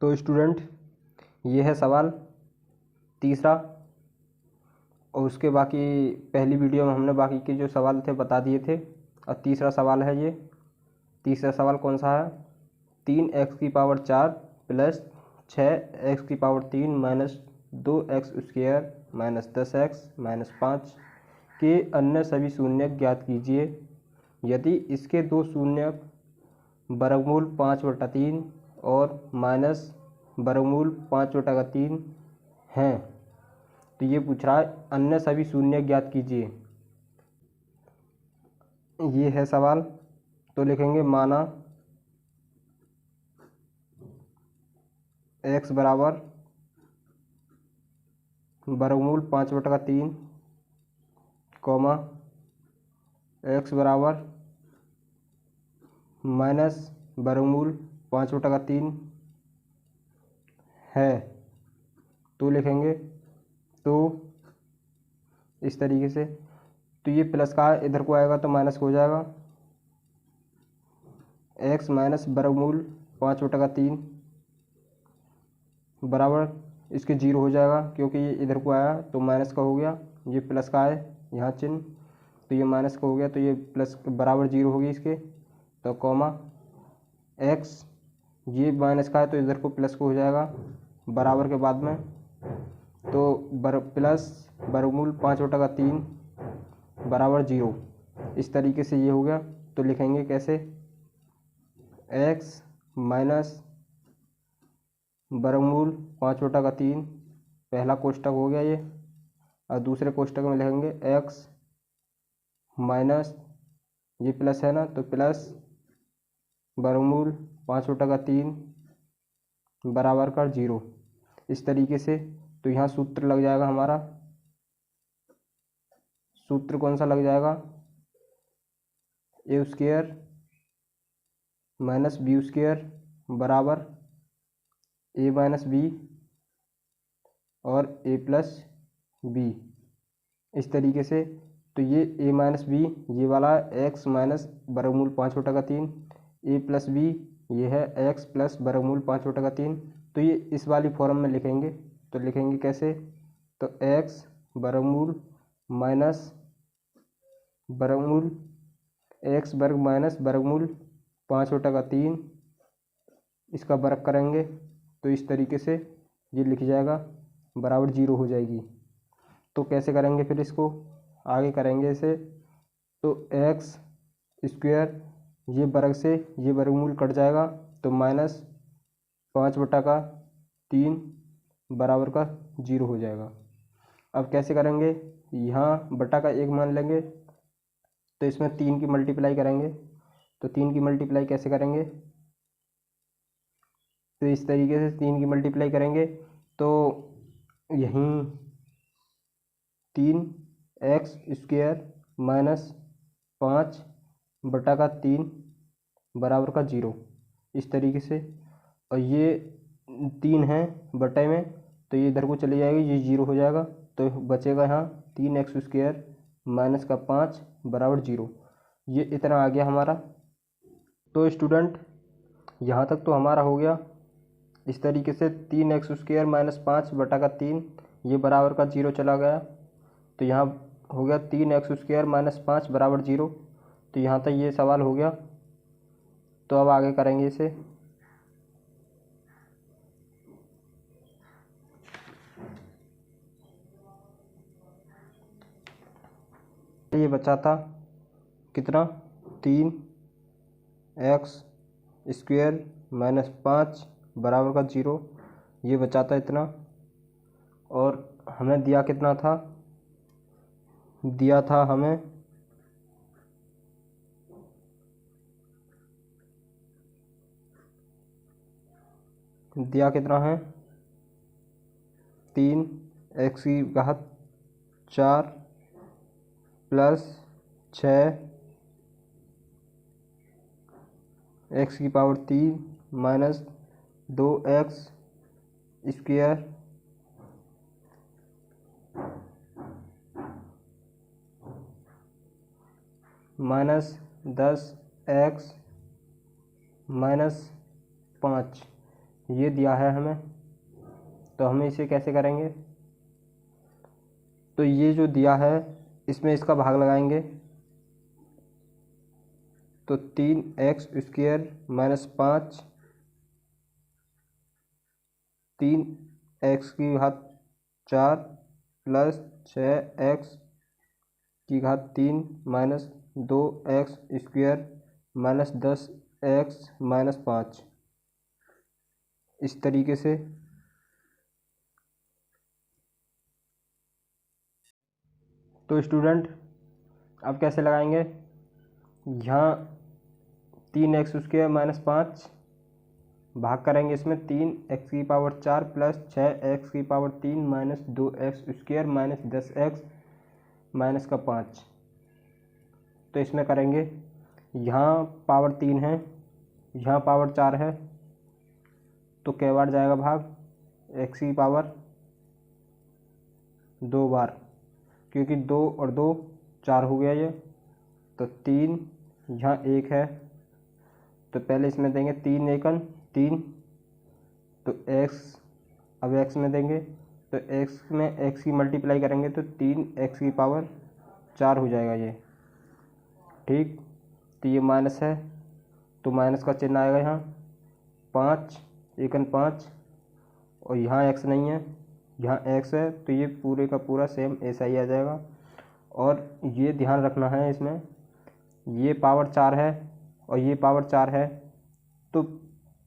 तो स्टूडेंट ये है सवाल तीसरा, और उसके बाकी पहली वीडियो में हमने बाकी के जो सवाल थे बता दिए थे। और तीसरा सवाल है ये। तीसरा सवाल कौन सा है? 3x⁴ plus 6x⁴ minus 2x² minus 10x minus 5 के अन्य सभी शून्यक ज्ञात कीजिए। यदि इसके दो शून्यक वर्गमूल 5/3 और माइनस वर्गमूल 5/3 हैं, तो ये पूछ रहा है अन्य सभी शून्य ज्ञात कीजिए। ये है सवाल। तो लिखेंगे माना x बराबर वर्गमूल 5/3 कॉमा x बराबर माइनस वर्गमूल 5/3 है। तो लिखेंगे तो इस तरीके से। तो ये प्लस का है, इधर को आएगा तो माइनस हो जाएगा। x माइनस वर्गमूल 5/3 बराबर इसके 0 हो जाएगा, क्योंकि ये इधर को आया तो माइनस का हो गया। ये प्लस का है यहाँ चिन्ह, तो ये माइनस का हो गया, तो ये प्लस बराबर 0 होगी इसके। तो कॉमा x, ये माइनस का है तो इधर को प्लस को हो जाएगा बराबर के बाद में। तो प्लस वर्गमूल 5/3 बराबर 0। इस तरीके से ये हो गया। तो लिखेंगे कैसे? x माइनस वर्गमूल 5/3 पहला कोष्टक हो गया ये, और दूसरे कोष्टक में लिखेंगे x माइनस, ये प्लस है ना, तो प्लस वर्गमूल 5/3 बराबर का 0। इस तरीके से। तो यहाँ सूत्र लग जाएगा हमारा। सूत्र कौन सा लग जाएगा? a² माइनस b² बराबर a माइनस बी और a प्लस बी। इस तरीके से। तो ये a माइनस बी ये वाला x माइनस वर्गमूल 5/3, a प्लस बी ये है x प्लस वर्गमूल 5/3। तो ये इस वाली फॉर्म में लिखेंगे। तो लिखेंगे कैसे? तो x वर्गमूल माइनस वर्गमूल x वर्ग माइनस वर्गमूल 5/3, इसका वर्ग करेंगे तो इस तरीके से ये लिख जाएगा बराबर 0 हो जाएगी। तो कैसे करेंगे फिर इसको आगे करेंगे इसे? तो x² ये वर्ग से ये वर्गमूल कट जाएगा, तो माइनस 5/3 बराबर का 0 हो जाएगा। अब कैसे करेंगे? यहाँ बटा का 1 मान लेंगे, तो इसमें 3 की मल्टीप्लाई करेंगे। तो 3 की मल्टीप्लाई कैसे करेंगे? तो इस तरीके से 3 की मल्टीप्लाई करेंगे तो यहीं 3x² माइनस 5/3 बराबर का 0। इस तरीके से। और ये 3 है बटे में, तो ये इधर को चली जाएगी, ये 0 हो जाएगा। तो बचेगा यहाँ 3x² माइनस का 5 बराबर 0। ये इतना आ गया हमारा। तो स्टूडेंट यहाँ तक तो हमारा हो गया। इस तरीके से 3x² माइनस 5/3 ये बराबर का 0 चला गया। तो यहाँ हो गया 3x² माइनस 5 बराबर 0। तो यहाँ तक ये सवाल हो गया। तो अब आगे करेंगे इसे। ये बचा था कितना? 3x² माइनस 5 बराबर का 0, ये बचा था इतना। और हमें दिया कितना था? दिया था हमें दिया कितना है? 3x⁴ plus 6x⁴ minus 2x² minus 10x minus 5 ये दिया है हमें, तो हम इसे कैसे करेंगे? तो ये जो दिया है इसमें इसका भाग लगाएंगे, तो 3x² minus 5, 3x⁴ plus 6x⁻³ minus 2x² minus 10x minus 5, इस तरीके से। तो स्टूडेंट अब कैसे लगाएंगे? यहाँ 3x² माइनस 5 भाग करेंगे इसमें 3x⁴ plus 6x⁴ minus 2x² minus 10x minus का 5, तो इसमें करेंगे, यहाँ पावर 3 है, यहाँ पावर 4 है, तो कै बार जाएगा भाग? x⁴ 2 बार, क्योंकि 2 और 2 4 हो गया ये, तो 3, यहाँ 1 है, तो पहले इसमें देंगे 3 एकन 3, तो x, अब x में देंगे, तो x में x की मल्टीप्लाई करेंगे तो 3x⁴ 4 हो जाएगा ये, ठीक। तो ये माइनस है, तो माइनस का चिन्ह आएगा यहाँ, 5 एकन 5, और यहाँ x नहीं है, यहाँ x है, तो ये पूरे का पूरा सेम ऐसा ही आ जाएगा। और ये ध्यान रखना है, इसमें ये पावर 4 है और ये पावर 4 है, तो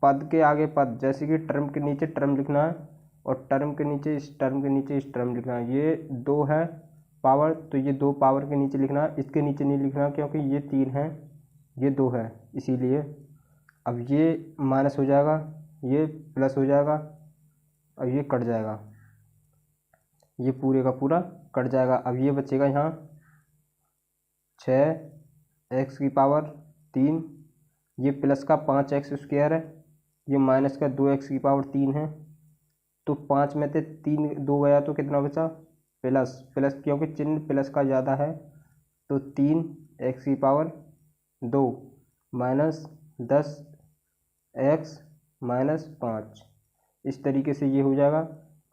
पद के आगे पद, जैसे कि टर्म के नीचे टर्म लिखना है और टर्म के नीचे इस टर्म के नीचे इस टर्म लिखना है। ये 2 है पावर, तो ये 2 पावर के नीचे लिखना है, इसके नीचे नहीं लिखना क्योंकि ये 3 है, ये 2 है, इसीलिए। अब ये माइनस हो जाएगा, ये प्लस हो जाएगा और ये कट जाएगा, ये पूरे का पूरा कट जाएगा। अब ये बचेगा यहाँ 6x⁴, ये प्लस का 5x² है, ये माइनस का 2x⁴ है, तो 5 में से 3 2 गया तो कितना बचा? प्लस, प्लस क्योंकि चिन्ह प्लस का ज़्यादा है, तो 3x⁴ 2 माइनस 10x माइनस 5, इस तरीके से ये हो जाएगा।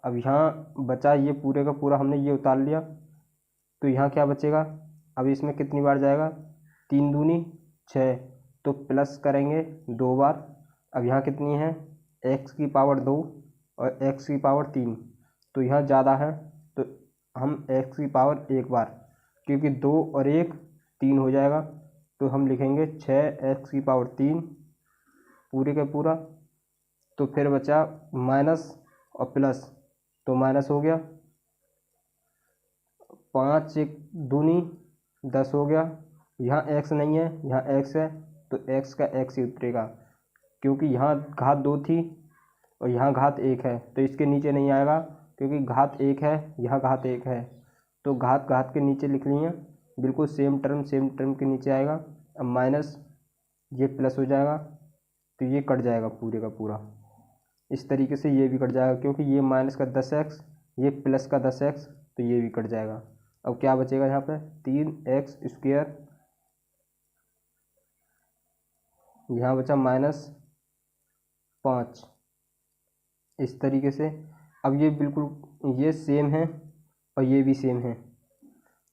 अब यहाँ बचा ये पूरे का पूरा, हमने ये उतार लिया, तो यहाँ क्या बचेगा? अब इसमें कितनी बार जाएगा? 3 दूनी 6, तो प्लस करेंगे 2 बार। अब यहाँ कितनी है? x⁴ 2 और x⁴ 3, तो यहाँ ज़्यादा है, तो हम x⁴ 1 बार, क्योंकि 2 और 1 3 हो जाएगा, तो हम लिखेंगे 6x⁴ 3 पूरे का पूरा। तो फिर बचा माइनस और प्लस, तो माइनस हो गया, 5 1 दूनी 10 हो गया, यहाँ x नहीं है, यहाँ x है, तो x का x ही उतरेगा, क्योंकि यहाँ घात 2 थी और यहाँ घात 1 है, तो इसके नीचे नहीं आएगा, क्योंकि घात 1 है, यहाँ घात 1 है, तो घात घात के नीचे लिख लिए, बिल्कुल सेम टर्म के नीचे आएगा। अब माइनस, ये प्लस हो जाएगा, तो ये कट जाएगा पूरे का पूरा, इस तरीके से ये भी कट जाएगा, क्योंकि ये माइनस का 10x, ये प्लस का 10x, तो ये भी कट जाएगा। अब क्या बचेगा यहाँ पे? 3x², यहाँ बचा -5, इस तरीके से। अब ये बिल्कुल ये सेम है और ये भी सेम है।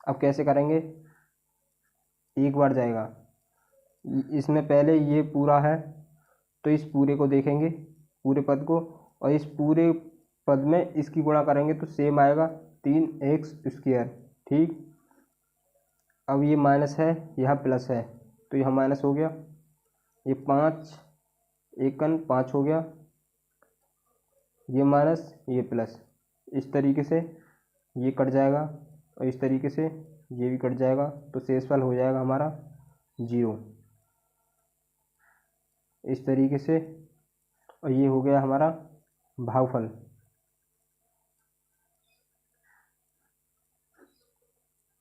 अब कैसे करेंगे? एक बार जाएगा, इसमें पहले ये पूरा है, तो इस पूरे को देखेंगे, पूरे पद को, और इस पूरे पद में इसकी गुणा करेंगे तो सेम आएगा, 3x², ठीक। अब ये माइनस है, यहाँ प्लस है, तो यहाँ माइनस हो गया, ये 5 एकन 5 हो गया, ये माइनस ये प्लस, इस तरीके से ये कट जाएगा और इस तरीके से ये भी कट जाएगा, तो शेषफल हो जाएगा हमारा 0, इस तरीके से। और ये हो गया हमारा भागफल।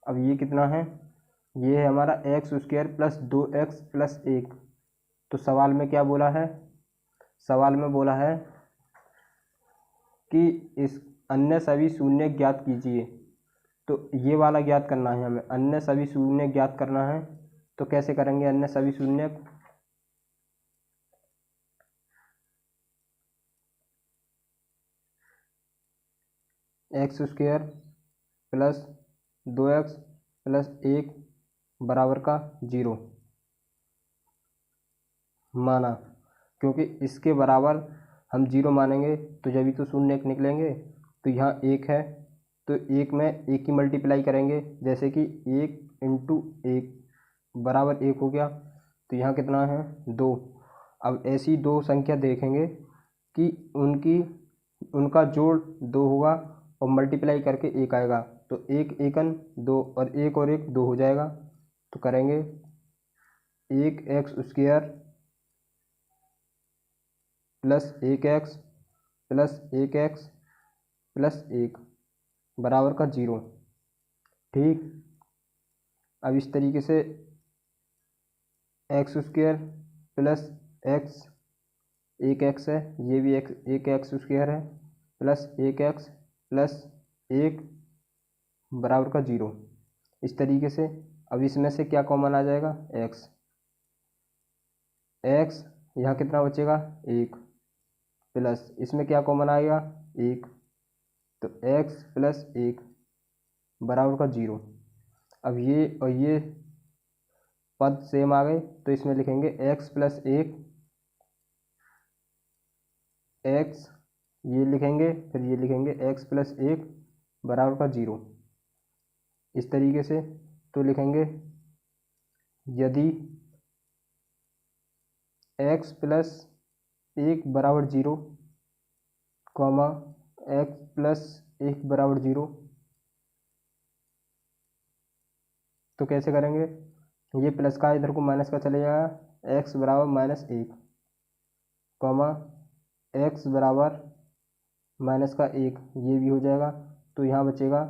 अब ये कितना है? ये है हमारा x² प्लस 2x प्लस 1। तो सवाल में क्या बोला है? सवाल में बोला है कि इस अन्य सभी शून्य ज्ञात कीजिए, तो ये वाला ज्ञात करना है हमें, अन्य सभी शून्य ज्ञात करना है। तो कैसे करेंगे अन्य सभी शून्य? X square plus 2x plus 1 बराबर का 0 माना, क्योंकि इसके बराबर हम 0 मानेंगे तो जब भी तो शून्य एक निकलेंगे। तो यहाँ 1 है तो 1 में 1 की मल्टीप्लाई करेंगे, जैसे कि 1 इंटू 1 बराबर 1 हो गया। तो यहाँ कितना है 2। अब ऐसी दो संख्या देखेंगे कि उनका जोड़ 2 होगा और मल्टीप्लाई करके 1 आएगा। तो 1 एकन 2 और 1 2 हो जाएगा। तो करेंगे 1x square plus 1x plus 1x plus 1 बराबर का 0। ठीक, अब इस तरीके से एक्स स्क्वायर प्लस एक्स, एक एक्स है, ये भी एक एक्स स्क्वायर है, प्लस 1x प्लस 1 बराबर का 0। इस तरीके से अब इसमें से क्या कॉमन आ जाएगा x, यहाँ कितना बचेगा 1 प्लस इसमें क्या कॉमन आएगा 1, तो x प्लस 1 बराबर का 0। अब ये और ये पद सेम आ गए तो इसमें लिखेंगे x प्लस 1, x ये लिखेंगे, फिर ये लिखेंगे x प्लस 1 बराबर का 0। इस तरीके से तो लिखेंगे यदि x प्लस 1 बराबर 0, कॉमा x प्लस 1 बराबर 0, तो कैसे करेंगे, ये प्लस का इधर को माइनस का चले जाएगा, x बराबर -1, कॉमा x बराबर -1, ये भी हो जाएगा। तो यहाँ बचेगा,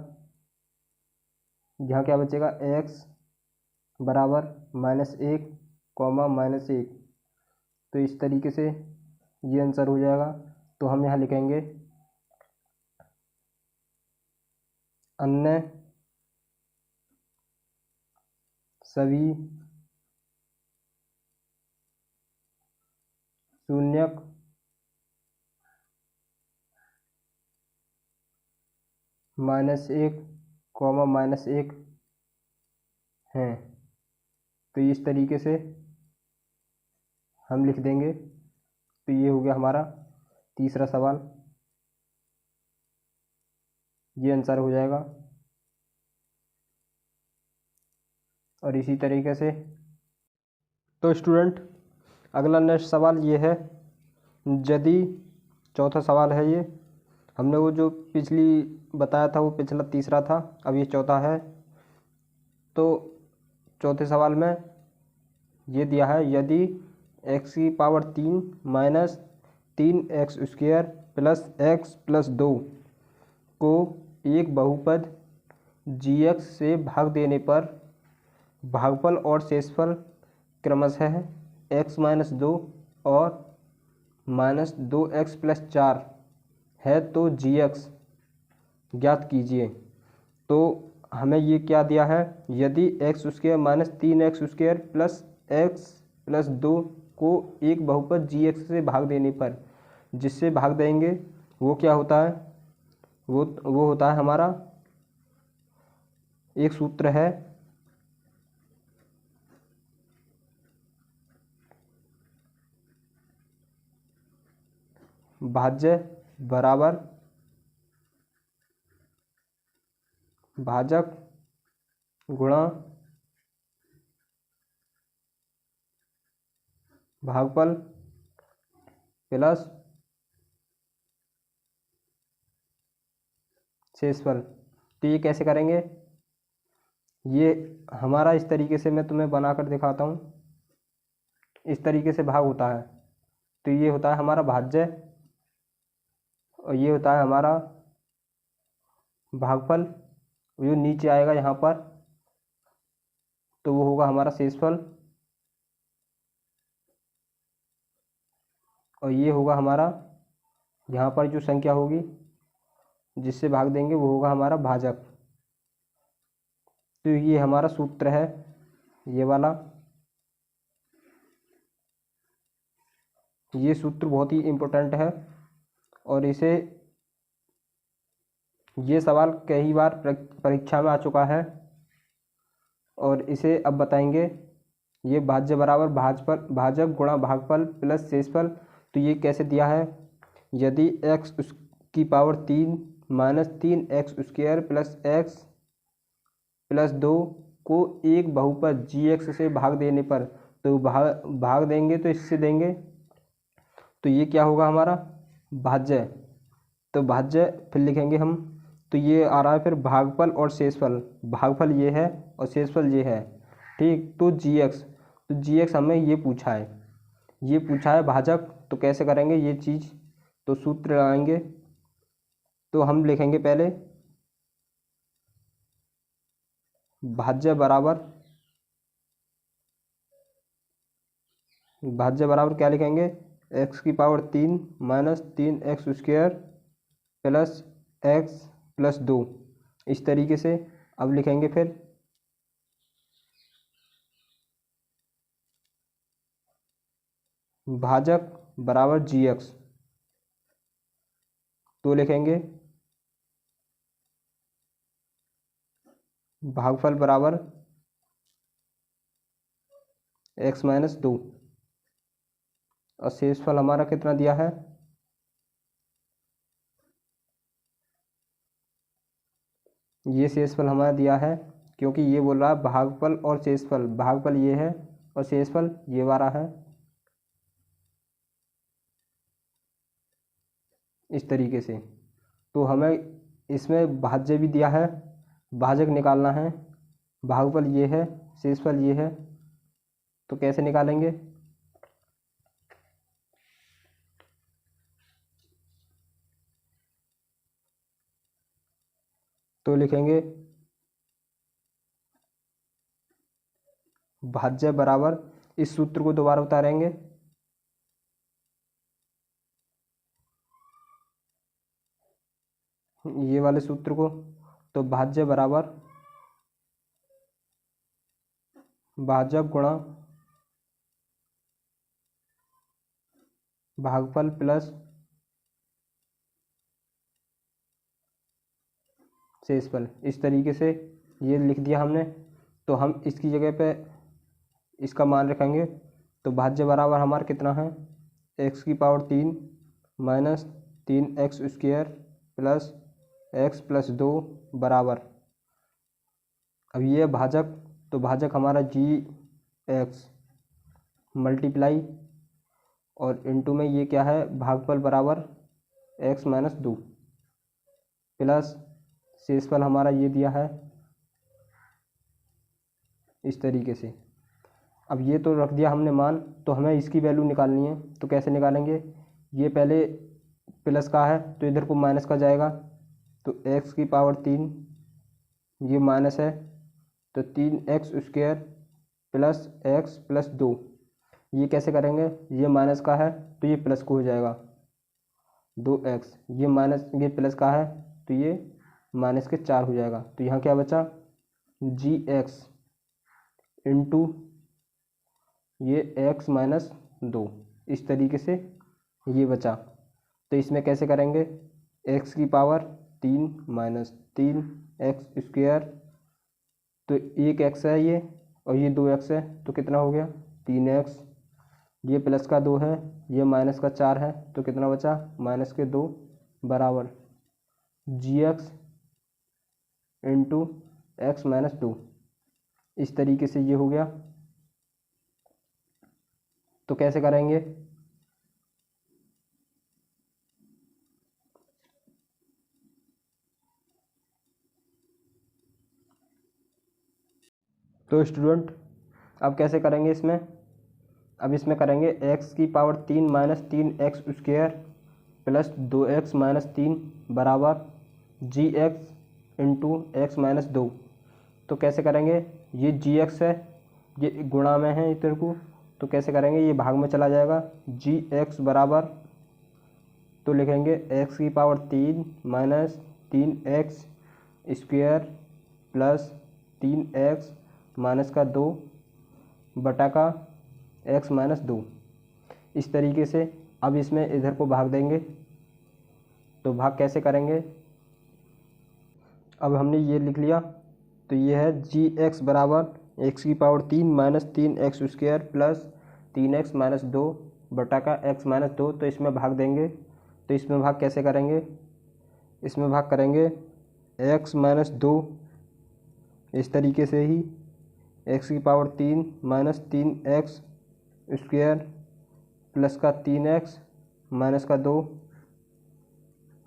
यहाँ क्या बचेगा x बराबर -1, कॉमा -1। तो इस तरीके से ये आंसर हो जाएगा। तो हम यहाँ लिखेंगे अन्य सभी शून्यक -1, कॉमा -1 हैं। तो इस तरीके से हम लिख देंगे। तो ये हो गया हमारा तीसरा सवाल, ये आंसर हो जाएगा। और इसी तरीके से तो स्टूडेंट अगला नेक्स्ट सवाल ये है, यदि चौथा सवाल है ये, हमने वो जो पिछली बताया था वो पिछला तीसरा था, अब ये चौथा है। तो चौथे सवाल में ये दिया है, यदि x की power 3 minus 3x square plus x plus 2 को एक बहुपद gx से भाग देने पर भागफल और शेषफल क्रमशः x माइनस 2 और -2x प्लस 4 है, तो gx ज्ञात कीजिए। तो हमें ये क्या दिया है, यदि x square minus 3x square plus x plus 2 को एक बहुपद gx से भाग देने पर, जिससे भाग देंगे वो क्या होता है, वो होता है हमारा एक सूत्र है भाज्य बराबर भाजक गुणा भागफल प्लस शेषफल। तो ये कैसे करेंगे, ये हमारा इस तरीके से मैं तुम्हें बनाकर दिखाता हूँ। इस तरीके से भाग होता है। तो ये होता है हमारा भाज्य और ये होता है हमारा भागफल, जो नीचे आएगा यहाँ पर, तो वो होगा हमारा शेषफल। और ये होगा हमारा यहाँ पर जो संख्या होगी जिससे भाग देंगे वो होगा हमारा भाजक। तो ये हमारा सूत्र है ये वाला। ये सूत्र बहुत ही इम्पोर्टेंट है और इसे ये सवाल कई बार परीक्षा में आ चुका है और इसे अब बताएंगे। ये भाज्य बराबर भाजपल भाजक गुणा भागफल प्लस शेषफल। तो ये कैसे दिया है, यदि x उसकी power 3 minus 3x² plus x plus 2 को एक बहुपद g से भाग देने पर, तो भाग देंगे तो इससे देंगे, तो ये क्या होगा हमारा भाज्य। तो भाज्य फिर लिखेंगे हम, तो ये आ रहा है फिर भागफल और शेषफल। भागफल ये है और शेषफल ये है, ठीक। तो gx हमें ये पूछा है, भाजक। तो कैसे करेंगे ये चीज़, तो सूत्र लगाएंगे। तो हम लिखेंगे पहले भाज्य बराबर क्या लिखेंगे, x की power 3 minus 3x² plus x plus 2, इस तरीके से। अब लिखेंगे फिर भाजक बराबर gx। तो लिखेंगे भागफल बराबर x माइनस 2 और शेषफल हमारा कितना दिया है, ये शेषफल हमारा दिया है, क्योंकि ये बोल रहा है भागफल और शेषफल। भागफल ये है और शेषफल ये वाला है, इस तरीके से। तो हमें इसमें भाज्य भी दिया है, भाजक निकालना है। भागफल ये है, शेषफल ये है, तो कैसे निकालेंगे, तो लिखेंगे भाज्य बराबर, इस सूत्र को दोबारा उतारेंगे, ये वाले सूत्र को। तो भाज्य बराबर भाजक गुणा भागफल प्लस शेषफल, इस तरीके से ये लिख दिया हमने। तो हम इसकी जगह पे इसका मान रखेंगे। तो भाज्य बराबर हमारा कितना है, x की power 3 minus 3x² plus x plus 2 बराबर, अब ये भाजक, तो भाजक हमारा gx मल्टीप्लाई और इनटू में ये क्या है भागफल बराबर x माइनस 2 प्लस शेषफल हमारा ये दिया है, इस तरीके से। अब ये तो रख दिया हमने मान, तो हमें इसकी वैल्यू निकालनी है। तो कैसे निकालेंगे, ये पहले प्लस का है तो इधर को माइनस का जाएगा, तो x की पावर 3 ये माइनस है, तो 3x² प्लस x प्लस 2, ये कैसे करेंगे, ये माइनस का है तो ये प्लस को हो जाएगा 2x, ये माइनस ये प्लस का है तो ये माइनस के 4 हो जाएगा। तो यहाँ क्या बचा gx इंटू ये x माइनस 2, इस तरीके से ये बचा। तो इसमें कैसे करेंगे, x की पावर 3 माइनस 3x², तो एक x है ये और ये 2x है, तो कितना हो गया 3x, ये प्लस का 2 है, ये माइनस का 4 है, तो कितना बचा माइनस के 2 बराबर gx इंटू x माइनस 2, इस तरीके से ये हो गया। तो कैसे करेंगे, तो स्टूडेंट अब कैसे करेंगे इसमें, अब इसमें करेंगे x की power 3 minus 3x² plus 2x minus 3 बराबर gx इंटू x माइनस 2। तो कैसे करेंगे, ये gx है, ये गुणा में है इधर को, तो कैसे करेंगे, ये भाग में चला जाएगा, gx बराबर, तो लिखेंगे x की power 3 minus 3x² plus 3x minus का 2 बटा का x माइनस 2, इस तरीके से। अब इसमें इधर को भाग देंगे, तो भाग कैसे करेंगे, अब हमने ये लिख लिया, तो ये है जी एक्स बराबर एक्स की power 3 minus 3x square plus 3x minus 2 बटा का x माइनस 2। तो इसमें भाग देंगे, तो इसमें भाग कैसे करेंगे, इसमें भाग करेंगे x माइनस 2 इस तरीके से ही, x की power 3 minus 3x square plus का 3x माइनस का 2,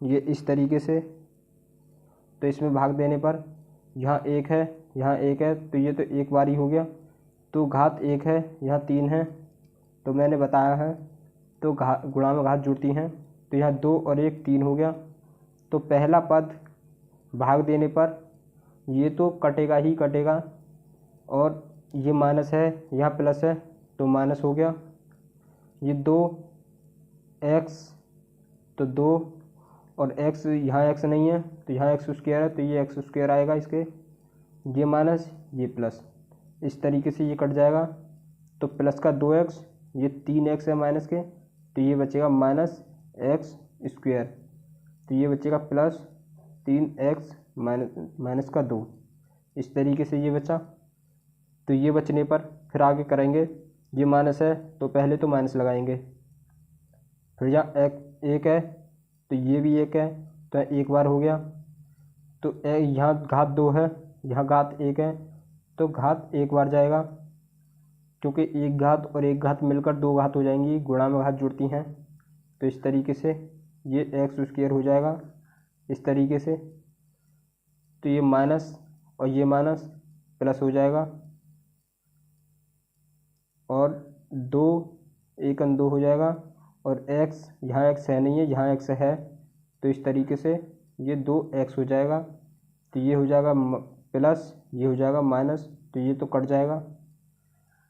ये इस तरीके से। तो इसमें भाग देने पर यहाँ एक है, यहाँ एक है, तो ये तो एक बार ही हो गया। तो घात एक है, यहाँ 3 है, तो मैंने बताया है तो गुणा में घात जुड़ती हैं, तो यहाँ 2 और 1 3 हो गया। तो पहला पद भाग देने पर ये तो कटेगा ही कटेगा, और ये माइनस है यहाँ प्लस है तो माइनस हो गया। ये 2x, तो 2 और x, यहाँ x नहीं है तो यहाँ x स्क्वायर है, तो ये x स्क्वायर आएगा इसके, ये माइनस ये प्लस, इस तरीके से ये कट जाएगा। तो प्लस का 2x, ये 3x है माइनस के, तो ये बचेगा माइनस x स्क्वायर, तो ये बचेगा प्लस 3x माइनस का 2, इस तरीके से ये बचा। तो ये बचने पर फिर आगे करेंगे, ये माइनस है तो पहले तो माइनस लगाएंगे, फिर यहाँ एक है तो ये भी एक है, तो एक बार हो गया। तो यहाँ घात 2 है, यहाँ घात 1 है, तो घात एक बार जाएगा, क्योंकि एक घात और एक घात मिलकर 2 घात हो जाएंगी, गुणा में घात जुड़ती हैं। तो इस तरीके से ये एक्स स्क्वायर हो जाएगा इस तरीके से। तो ये माइनस और ये माइनस प्लस हो जाएगा, और 2 1 2 हो जाएगा, और x, यहाँ x है नहीं है, यहाँ x है, तो इस तरीके से ये 2x हो जाएगा। तो ये हो जाएगा प्लस, ये हो जाएगा माइनस, तो ये तो कट जाएगा,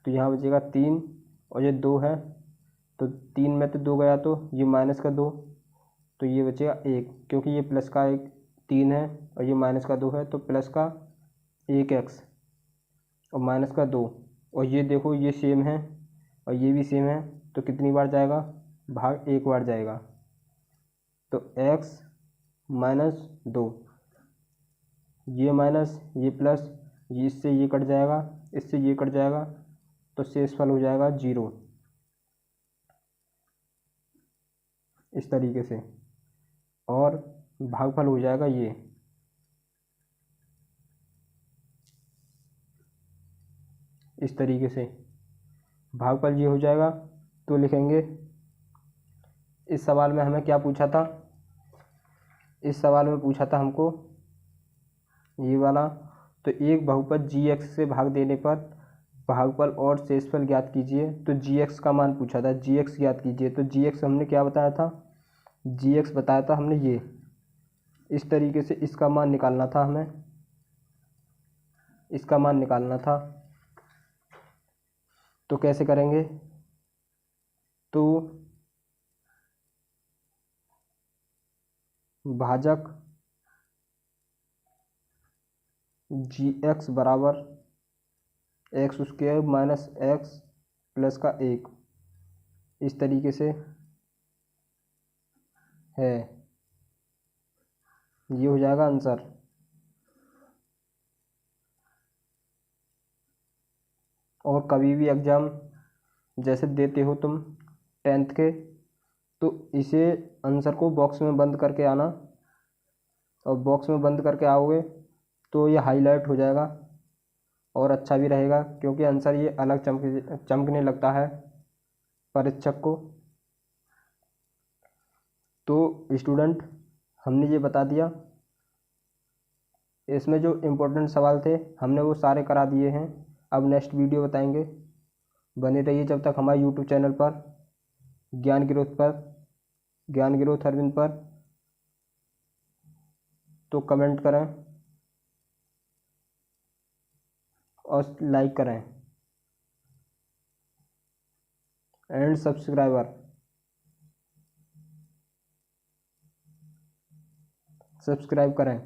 तो यहाँ बचेगा 3 और ये 2 है, तो 3 में तो 2 गया, तो ये माइनस का 2, तो ये बचेगा 1, क्योंकि ये प्लस का 3 है और ये माइनस का 2 है, तो प्लस का 1x और माइनस का 2, और ये देखो ये सेम है और ये भी सेम है, तो कितनी बार जाएगा, भाग एक बार जाएगा। तो x माइनस 2, ये माइनस ये प्लस, ये इससे ये कट जाएगा, इससे ये कट जाएगा, तो शेषफल हो जाएगा 0 इस तरीके से, और भागफल हो जाएगा ये। इस तरीके से भागफल ये हो जाएगा। तो लिखेंगे, इस सवाल में हमें क्या पूछा था, इस सवाल में पूछा था हमको ये वाला, तो एक बहुपद g x से भाग देने पर भागफल और शेषफल ज्ञात कीजिए। तो g x का मान पूछा था, g x ज्ञात कीजिए। तो g x हमने क्या बताया था, g x बताया था हमने ये, इस तरीके से इसका मान निकालना था हमें, इसका मान निकालना था। तो कैसे करेंगे, तो भाजक जी एक्स बराबर x square minus x plus का 1, इस तरीके से है, ये हो जाएगा आंसर। और कभी भी एग्ज़ाम जैसे देते हो तुम 10th के, तो इसे आंसर को बॉक्स में बंद करके आना, और बॉक्स में बंद करके आओगे तो ये हाईलाइट हो जाएगा और अच्छा भी रहेगा, क्योंकि आंसर ये अलग चमकने लगता है परीक्षक को। तो स्टूडेंट, हमने ये बता दिया, इसमें जो इम्पोर्टेंट सवाल थे हमने वो सारे करा दिए हैं। अब नेक्स्ट वीडियो बताएंगे, बने रहिए जब तक हमारे यूट्यूब चैनल पर ज्ञान ग्रोथ अरविंद पर। तो कमेंट करें और लाइक करें, एंड सब्सक्राइब करें।